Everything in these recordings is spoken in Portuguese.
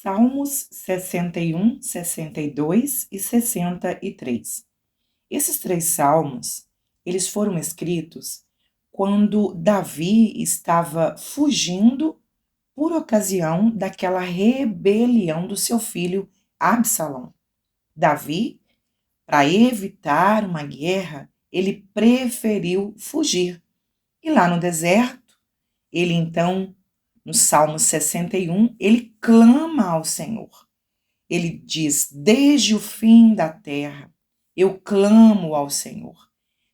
Salmos 61, 62 e 63. Esses três salmos, eles foram escritos quando Davi estava fugindo por ocasião daquela rebelião do seu filho Absalão. Davi, para evitar uma guerra, ele preferiu fugir. E lá no deserto, ele então, no Salmo 61, ele clama ao Senhor. Ele diz: desde o fim da terra, eu clamo ao Senhor.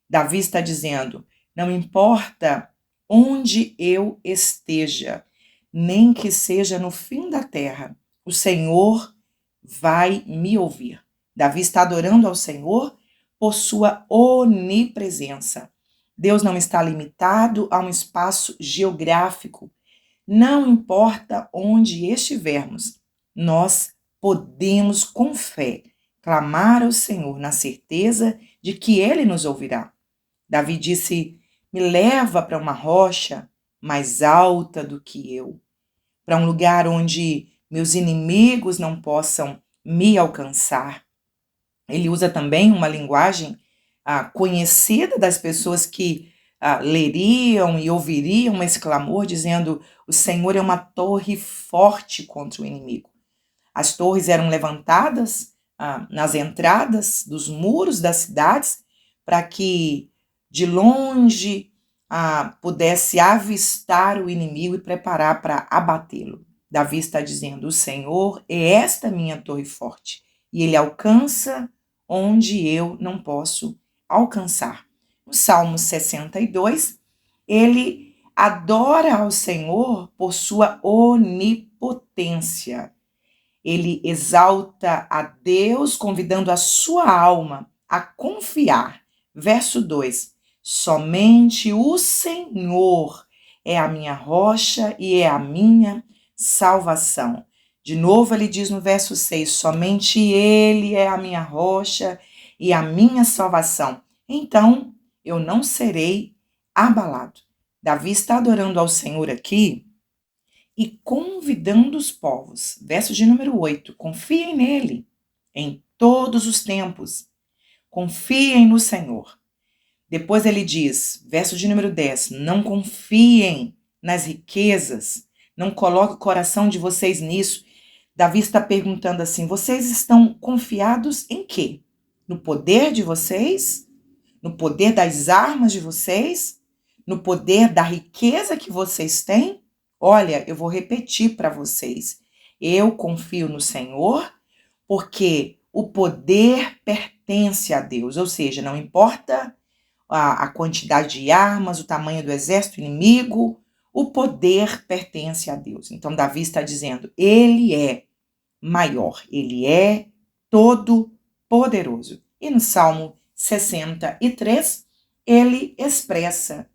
Davi está dizendo: não importa onde eu esteja, nem que seja no fim da terra, o Senhor vai me ouvir. Davi está adorando ao Senhor por sua onipresença. Deus não está limitado a um espaço geográfico. Não importa onde estivermos, nós podemos, com fé, clamar ao Senhor na certeza de que Ele nos ouvirá. Davi disse: me leva para uma rocha mais alta do que eu, para um lugar onde meus inimigos não possam me alcançar. Ele usa também uma linguagem conhecida das pessoas que leriam e ouviriam esse clamor, dizendo: o Senhor é uma torre forte contra o inimigo. As torres eram levantadas nas entradas dos muros das cidades para que de longe pudesse avistar o inimigo e preparar para abatê-lo. Davi está dizendo: o Senhor é esta minha torre forte, e ele alcança onde eu não posso alcançar. No Salmo 62, ele adora ao Senhor por sua onipotência. Ele exalta a Deus, convidando a sua alma a confiar. Verso 2: somente o Senhor é a minha rocha e é a minha salvação. De novo ele diz no verso 6, somente Ele é a minha rocha e a minha salvação. Então eu não serei abalado. Davi está adorando ao Senhor aqui e convidando os povos. Verso de número 8, confiem nele em todos os tempos. Confiem no Senhor. Depois ele diz, verso de número 10, não confiem nas riquezas, não coloque o coração de vocês nisso. Davi está perguntando assim, vocês estão confiados em quê? No poder de vocês? No poder das armas de vocês? No poder da riqueza que vocês têm? Olha, eu vou repetir para vocês. Eu confio no Senhor porque o poder pertence a Deus. Ou seja, não importa a quantidade de armas, o tamanho do exército inimigo, o poder pertence a Deus. Então, Davi está dizendo, ele é maior, ele é todo poderoso. E no Salmo 63, ele expressa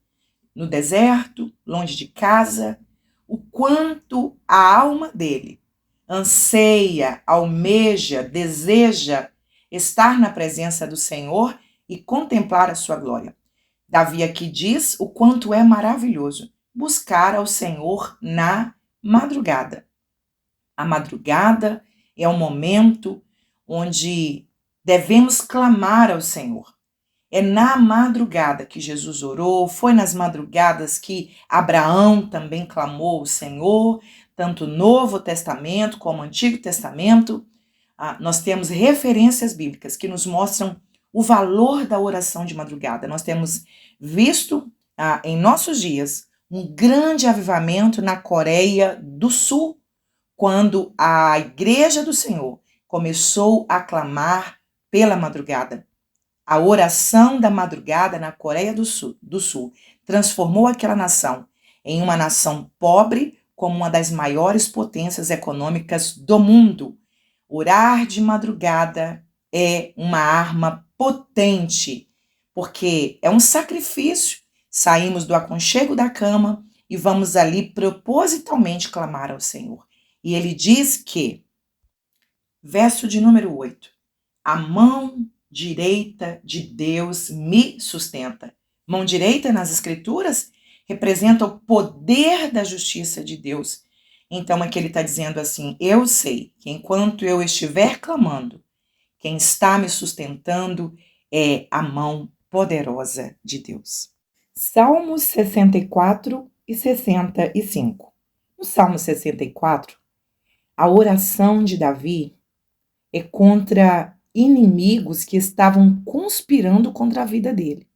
no deserto, longe de casa, o quanto a alma dele anseia, almeja, deseja estar na presença do Senhor e contemplar a sua glória. Davi aqui diz o quanto é maravilhoso buscar ao Senhor na madrugada. A madrugada é um momento onde devemos clamar ao Senhor. É na madrugada que Jesus orou, foi nas madrugadas que Abraão também clamou ao Senhor, tanto o Novo Testamento como o Antigo Testamento. Nós temos referências bíblicas que nos mostram o valor da oração de madrugada. Nós temos visto em nossos dias um grande avivamento na Coreia do Sul, quando a Igreja do Senhor começou a clamar pela madrugada. A oração da madrugada na Coreia do Sul transformou aquela nação em uma nação pobre como uma das maiores potências econômicas do mundo. Orar de madrugada é uma arma potente, porque é um sacrifício. Saímos do aconchego da cama e vamos ali propositalmente clamar ao Senhor. E ele diz que, verso de número 8, a mão direita de Deus me sustenta. Mão direita nas Escrituras representa o poder da justiça de Deus. Então aqui ele está dizendo assim: eu sei que enquanto eu estiver clamando, quem está me sustentando é a mão poderosa de Deus. Salmos 64 e 65. No Salmo 64, a oração de Davi é contra inimigos que estavam conspirando contra a vida dele.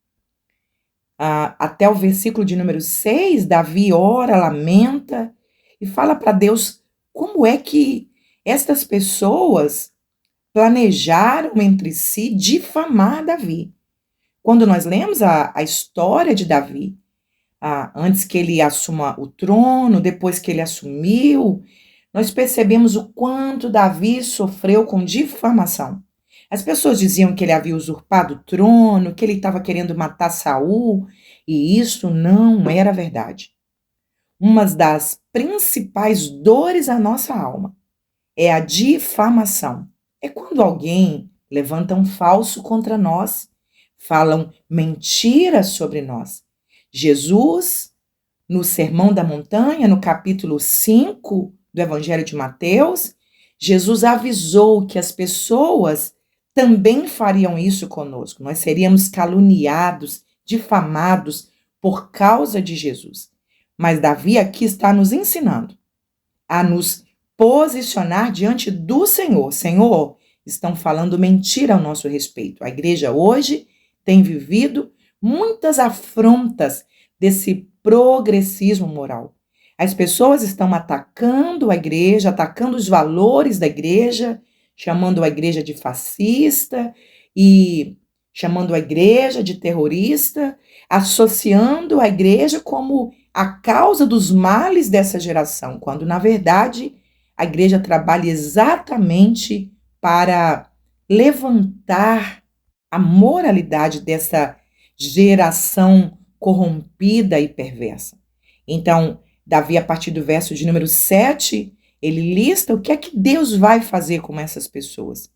Até o versículo de número 6, Davi ora, lamenta e fala para Deus como é que estas pessoas planejaram entre si difamar Davi. Quando nós lemos a história de Davi, antes que ele assuma o trono, depois que ele assumiu, nós percebemos o quanto Davi sofreu com difamação. As pessoas diziam que ele havia usurpado o trono, que ele estava querendo matar Saul, e isso não era verdade. Uma das principais dores da nossa alma é a difamação. É quando alguém levanta um falso contra nós, falam mentiras sobre nós. Jesus, no Sermão da Montanha, no capítulo 5 do Evangelho de Mateus, Jesus avisou que as pessoas também fariam isso conosco. Nós seríamos caluniados, difamados por causa de Jesus. Mas Davi aqui está nos ensinando a nos posicionar diante do Senhor. Senhor, estão falando mentira ao nosso respeito. A igreja hoje tem vivido muitas afrontas desse progressismo moral. As pessoas estão atacando a igreja, atacando os valores da igreja, chamando a igreja de fascista e chamando a igreja de terrorista, associando a igreja como a causa dos males dessa geração, quando, na verdade, a igreja trabalha exatamente para levantar a moralidade dessa geração corrompida e perversa. Então, Davi, a partir do verso de número 7, ele lista o que é que Deus vai fazer com essas pessoas.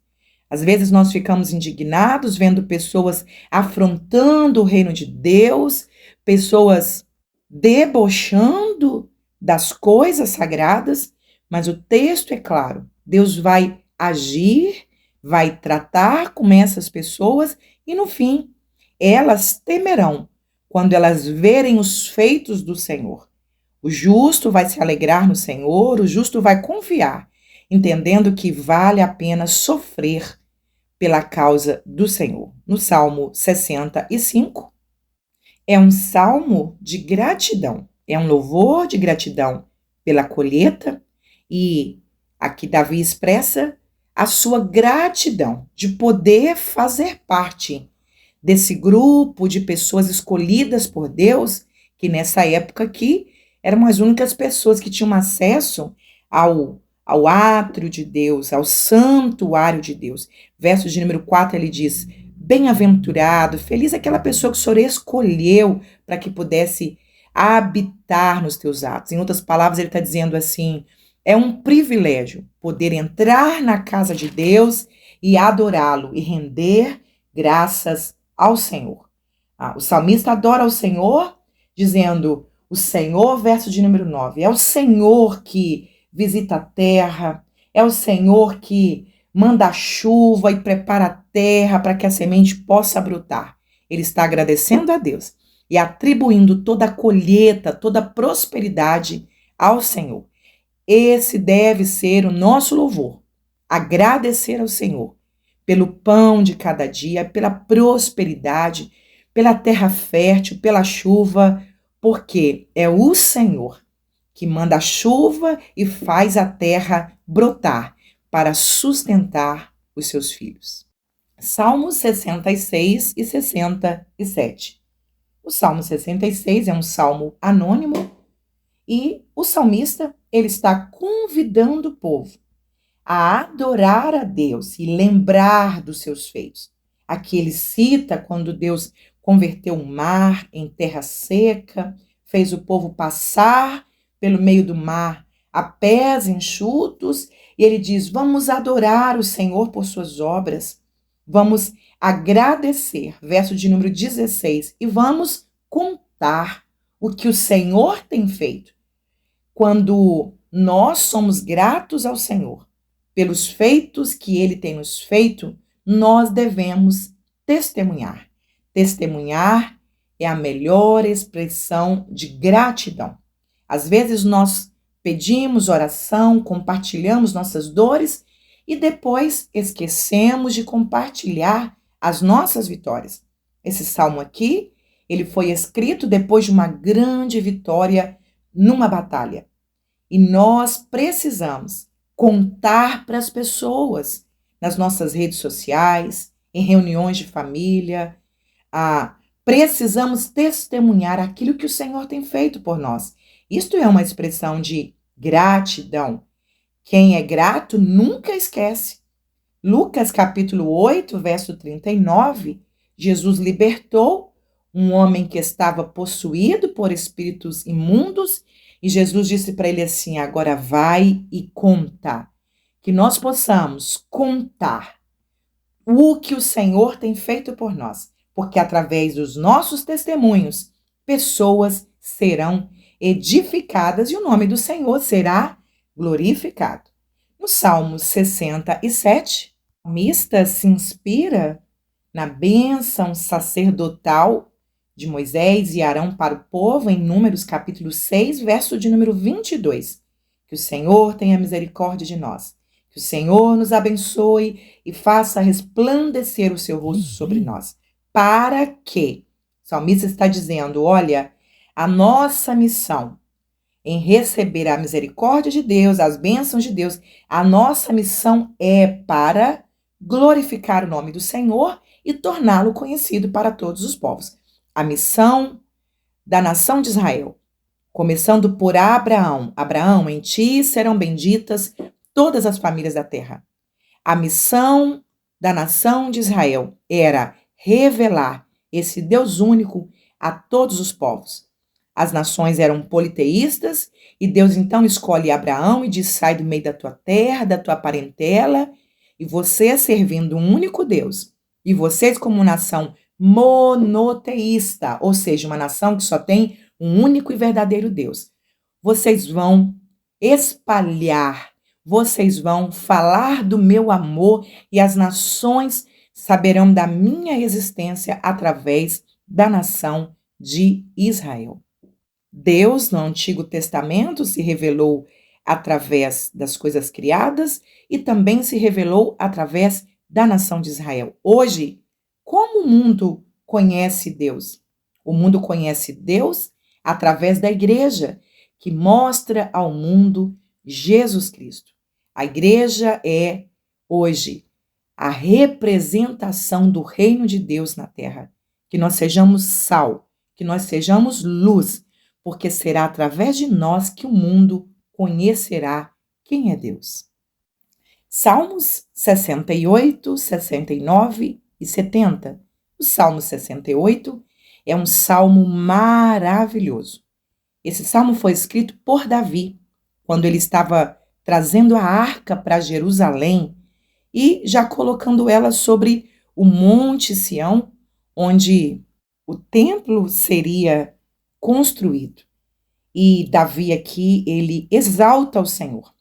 Às vezes nós ficamos indignados vendo pessoas afrontando o reino de Deus, pessoas debochando das coisas sagradas, mas o texto é claro. Deus vai agir, vai tratar com essas pessoas e, no fim, elas temerão quando elas verem os feitos do Senhor. O justo vai se alegrar no Senhor, o justo vai confiar, entendendo que vale a pena sofrer pela causa do Senhor. No Salmo 65, é um salmo de gratidão, é um louvor de gratidão pela colheita, e aqui Davi expressa a sua gratidão de poder fazer parte desse grupo de pessoas escolhidas por Deus, que nessa época aqui eram as únicas pessoas que tinham acesso ao átrio de Deus, ao santuário de Deus. Verso de número 4, ele diz: bem-aventurado, feliz aquela pessoa que o Senhor escolheu para que pudesse habitar nos teus atos. Em outras palavras, ele está dizendo assim: é um privilégio poder entrar na casa de Deus e adorá-lo e render graças ao Senhor. O salmista adora ao Senhor, dizendo: o Senhor, verso de número 9, é o Senhor que visita a terra, é o Senhor que manda a chuva e prepara a terra para que a semente possa brotar. Ele está agradecendo a Deus e atribuindo toda a colheita, toda a prosperidade ao Senhor. Esse deve ser o nosso louvor. Agradecer ao Senhor pelo pão de cada dia, pela prosperidade, pela terra fértil, pela chuva, porque é o Senhor que manda a chuva e faz a terra brotar para sustentar os seus filhos. Salmos 66 e 67. O Salmo 66 é um salmo anônimo e o salmista ele está convidando o povo a adorar a Deus e lembrar dos seus feitos. Aqui ele cita quando Deus converteu o mar em terra seca, fez o povo passar pelo meio do mar a pés enxutos, e ele diz: vamos adorar o Senhor por suas obras, vamos agradecer, verso de número 16, e vamos contar o que o Senhor tem feito. Quando nós somos gratos ao Senhor pelos feitos que Ele tem nos feito, nós devemos testemunhar. Testemunhar é a melhor expressão de gratidão. Às vezes nós pedimos oração, compartilhamos nossas dores e depois esquecemos de compartilhar as nossas vitórias. Esse salmo aqui, ele foi escrito depois de uma grande vitória numa batalha. E nós precisamos contar para as pessoas nas nossas redes sociais, em reuniões de família. Precisamos testemunhar aquilo que o Senhor tem feito por nós. Isto é uma expressão de gratidão. Quem é grato nunca esquece. Lucas capítulo 8, verso 39, Jesus libertou um homem que estava possuído por espíritos imundos e Jesus disse para ele assim: agora vai e conta. Que nós possamos contar o que o Senhor tem feito por nós, porque através dos nossos testemunhos, pessoas serão edificadas e o nome do Senhor será glorificado. No Salmo 67, o salmista se inspira na bênção sacerdotal de Moisés e Arão para o povo em Números capítulo 6, verso de número 22. Que o Senhor tenha misericórdia de nós. Que o Senhor nos abençoe e faça resplandecer o seu rosto sobre nós. Para que, o salmista está dizendo, olha, a nossa missão em receber a misericórdia de Deus, as bênçãos de Deus, a nossa missão é para glorificar o nome do Senhor e torná-lo conhecido para todos os povos. A missão da nação de Israel, começando por Abraão. Abraão, em ti serão benditas todas as famílias da terra. A missão da nação de Israel era revelar esse Deus único a todos os povos. As nações eram politeístas e Deus então escolhe Abraão e diz: sai do meio da tua terra, da tua parentela, e você servindo um único Deus. E vocês como nação monoteísta, ou seja, uma nação que só tem um único e verdadeiro Deus. Vocês vão espalhar, vocês vão falar do meu amor e as nações saberão da minha existência através da nação de Israel. Deus, no Antigo Testamento, se revelou através das coisas criadas e também se revelou através da nação de Israel. Hoje, como o mundo conhece Deus? O mundo conhece Deus através da igreja, que mostra ao mundo Jesus Cristo. A igreja é, hoje, a representação do reino de Deus na terra. Que nós sejamos sal, que nós sejamos luz, porque será através de nós que o mundo conhecerá quem é Deus. Salmos 68, 69 e 70. O Salmo 68 é um salmo maravilhoso. Esse salmo foi escrito por Davi, quando ele estava trazendo a arca para Jerusalém e já colocando ela sobre o Monte Sião, onde o templo seria construído. E Davi aqui, ele exalta o Senhor.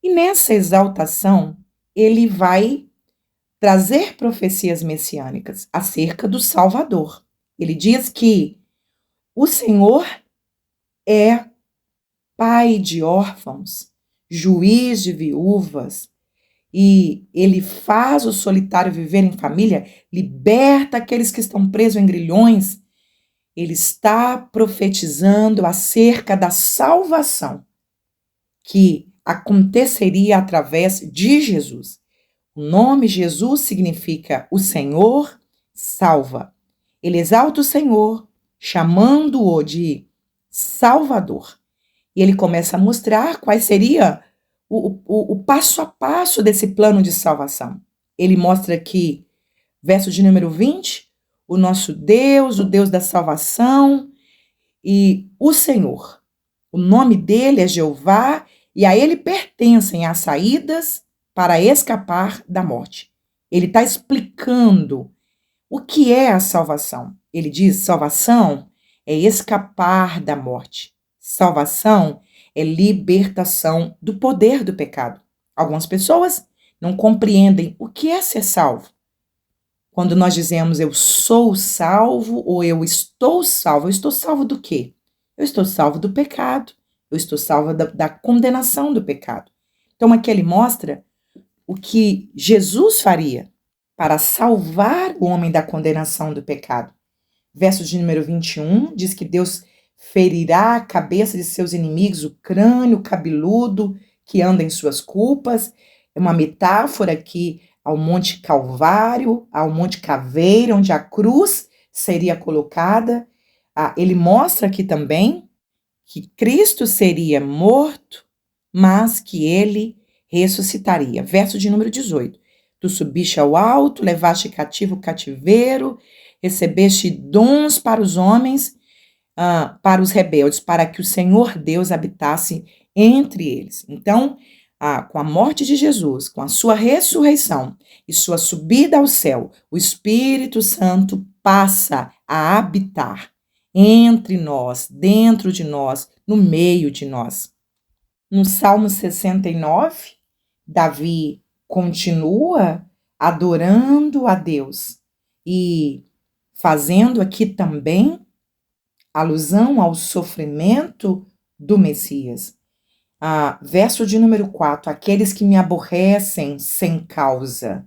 E nessa exaltação, ele vai trazer profecias messiânicas acerca do Salvador. Ele diz que o Senhor é pai de órfãos, juiz de viúvas, e ele faz o solitário viver em família, liberta aqueles que estão presos em grilhões. Ele está profetizando acerca da salvação que aconteceria através de Jesus. O nome Jesus significa o Senhor salva. Ele exalta o Senhor, chamando-o de Salvador. E ele começa a mostrar quais seria o passo a passo desse plano de salvação. Ele mostra que, verso de número 20, o nosso Deus, o Deus da salvação e o Senhor. O nome dele é Jeová e a ele pertencem as saídas para escapar da morte. Ele está explicando o que é a salvação. Ele diz: salvação é escapar da morte. Salvação é libertação do poder do pecado. Algumas pessoas não compreendem o que é ser salvo. Quando nós dizemos eu sou salvo ou eu estou salvo do quê? Eu estou salvo do pecado, eu estou salvo da condenação do pecado. Então aqui ele mostra o que Jesus faria para salvar o homem da condenação do pecado. Verso de número 21 diz que Deus ferirá a cabeça de seus inimigos, o crânio cabeludo que anda em suas culpas. É uma metáfora aqui ao Monte Calvário, ao Monte Caveira, onde a cruz seria colocada. Ele mostra aqui também que Cristo seria morto, mas que ele ressuscitaria. Verso de número 18. Tu subiste ao alto, levaste cativo o cativeiro, recebeste dons para os homens, para os rebeldes, para que o Senhor Deus habitasse entre eles. Então, com a morte de Jesus, com a sua ressurreição e sua subida ao céu, o Espírito Santo passa a habitar entre nós, dentro de nós, no meio de nós. No Salmo 69, Davi continua adorando a Deus e fazendo aqui também alusão ao sofrimento do Messias. Verso de número 4, aqueles que me aborrecem sem causa.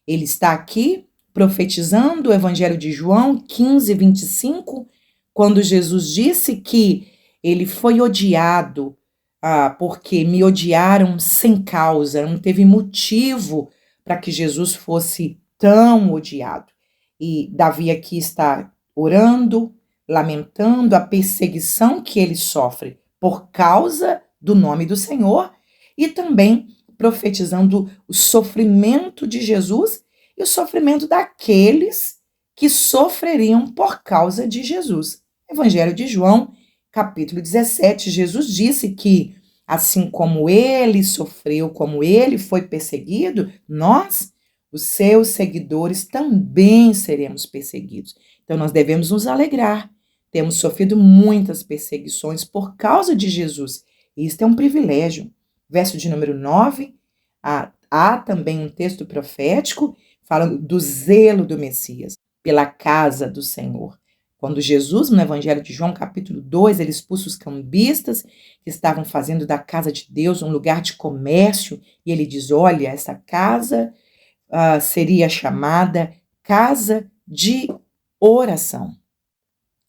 Ele está aqui profetizando o Evangelho de João 15, 25, quando Jesus disse que ele foi odiado porque me odiaram sem causa, não teve motivo para que Jesus fosse tão odiado. E Davi aqui está orando, lamentando a perseguição que ele sofre por causa do nome do Senhor e também profetizando o sofrimento de Jesus e o sofrimento daqueles que sofreriam por causa de Jesus. Evangelho de João, capítulo 17, Jesus disse que assim como ele sofreu, como ele foi perseguido, nós, os seus seguidores, também seremos perseguidos. Então nós devemos nos alegrar. Temos sofrido muitas perseguições por causa de Jesus. Isto é um privilégio. Verso de número 9, há também um texto profético falando do zelo do Messias pela casa do Senhor. Quando Jesus, no Evangelho de João, capítulo 2, ele expulsa os cambistas que estavam fazendo da casa de Deus um lugar de comércio, e ele diz, olha, essa casa seria chamada casa de oração.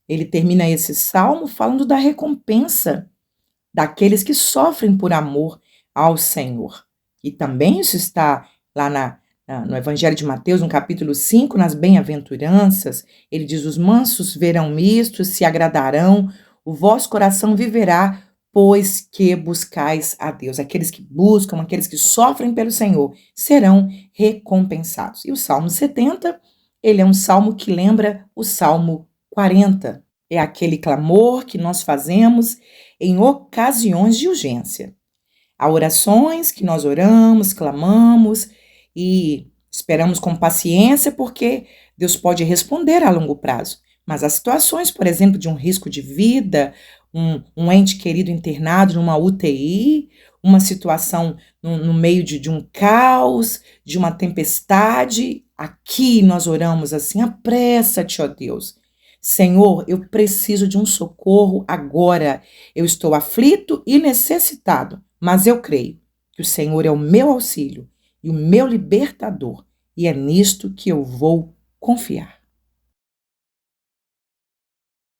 Ele termina esse salmo falando da recompensa daqueles que sofrem por amor ao Senhor. E também isso está lá no Evangelho de Mateus, no capítulo 5, nas bem-aventuranças, ele diz, os mansos verão isto, se agradarão, o vosso coração viverá, pois que buscais a Deus. Aqueles que buscam, aqueles que sofrem pelo Senhor, serão recompensados. E o Salmo 70, ele é um salmo que lembra o Salmo 40. É aquele clamor que nós fazemos em ocasiões de urgência. Há orações que nós oramos, clamamos e esperamos com paciência porque Deus pode responder a longo prazo. Mas há situações, por exemplo, de um risco de vida, um ente querido internado numa UTI, uma situação no meio de um caos, de uma tempestade. Aqui nós oramos assim, apressa-te, ó Deus. Senhor, eu preciso de um socorro agora. Eu estou aflito e necessitado, mas eu creio que o Senhor é o meu auxílio e o meu libertador, e é nisto que eu vou confiar.